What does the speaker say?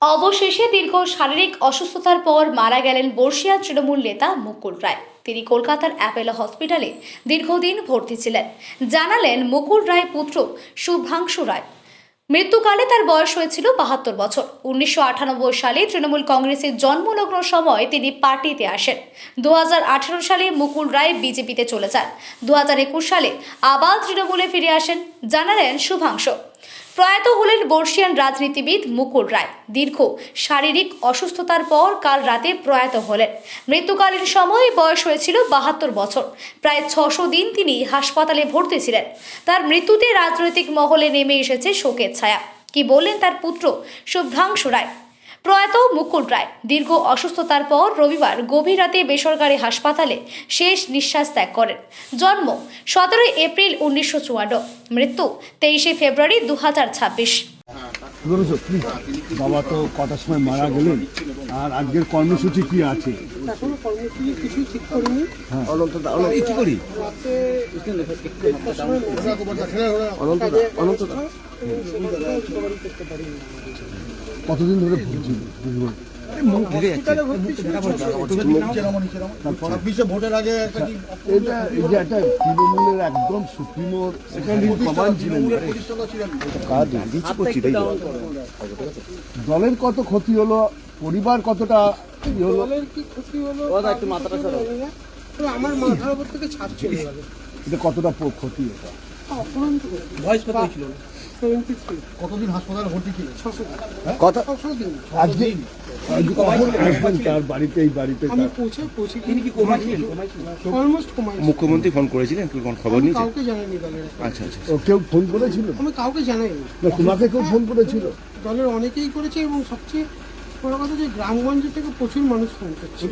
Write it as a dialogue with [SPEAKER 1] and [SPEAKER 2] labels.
[SPEAKER 1] অবশেষে দীর্ঘ শারীরিক অসুস্থতার পর মারা গেলেন বর্ষিয়া তৃণমূল নেতা মুকুল রায়। তিনি কলকাতার অ্যাপেলো হসপিটালে দীর্ঘদিন ভর্তি ছিলেন। জানালেন মুকুল রায় পুত্র শুভাংশু রায়। মৃত্যুকালে তার বয়স হয়েছিল ৭২ বছর। ১৯৯৮ সালে তৃণমূল কংগ্রেসের জন্মলগ্ন সময় তিনি পার্টিতে আসেন। ২০১৮ সালে মুকুল রায় বিজেপিতে চলে যান। ২০২১ সালে আবার তৃণমূলে ফিরে আসেন। জানালেন শুভাংশু। প্রয়াত হলেন বর্ষিয়ান রাজনীতিবিদ মুকুল রায়। দীর্ঘ শারীরিক অসুস্থতার পর কাল রাতে প্রয়াত হলেন। মৃত্যুকালীন সময়ে বয়স হয়েছিল ৭২ বছর। প্রায় ৬০০ দিন তিনি হাসপাতালে ভর্তি ছিলেন। তার মৃত্যুতে রাজনৈতিক মহলে নেমে এসেছে শোকের ছায়া। কি বললেন তার পুত্র শুভাংশু রায়? প্রয়াত মুকুল রায় দীর্ঘ অসুস্থতার পর রবিবার গভীর রাতে বেসরকারি হাসপাতালে শেষ নিঃশ্বাস ত্যাগ করেন। জন্ম ১৭ এপ্রিল ১৯৫৪, মৃত্যু ২৩ ফেব্রুয়ারি ২০২৬।
[SPEAKER 2] বাবা তো কটার সময় মারা গেলেন, আর আজকের কর্মসূচি কি আছে?
[SPEAKER 3] এখনো কর্মসূচি কিছুই ঠিক করিনি।
[SPEAKER 2] কতদিন ধরে ভুগছি?
[SPEAKER 4] ভোটের আগে
[SPEAKER 2] এটা একটা তৃণমূলের একদম সুপ্রিমোর প্রমাণ ছিলেন। দলের কত ক্ষতি হলো, পরিবার কতটা হলো?
[SPEAKER 3] দলের কি ক্ষতি হলো আমার মাথার উপর থেকে ছাদ চলে গেল।
[SPEAKER 2] এটা কতটা ক্ষতি এটা?
[SPEAKER 3] অপরন্ত
[SPEAKER 4] বয়স কত ছিল?
[SPEAKER 3] 73।
[SPEAKER 4] কতদিন হাসপাতালে ভর্তি ছিল?
[SPEAKER 3] 600 দিন।
[SPEAKER 2] আজকে কখন আসবেন তার বাড়িতে? এই বাড়িতে
[SPEAKER 3] আমি পৌঁছে
[SPEAKER 4] তিনি কি কোমায় ছিলেন?
[SPEAKER 3] অলমোস্ট কমাই।
[SPEAKER 5] মুখ্যমন্ত্রী ফোন করেছিলেন, খবর নিয়েছেন?
[SPEAKER 3] কাউকে জানাইনি দলের।
[SPEAKER 5] আচ্ছা আচ্ছা।
[SPEAKER 2] কেউ ফোন করেছিল?
[SPEAKER 3] আমি কাউকে জানাইনি।
[SPEAKER 2] না, তোমাকে কেউ ফোন করেছিল?
[SPEAKER 3] দলের অনেকেই করেছে এবং সবচেয়ে বড় কথা যে গ্রামগঞ্জ থেকে প্রচুর মানুষ ফোন করছে।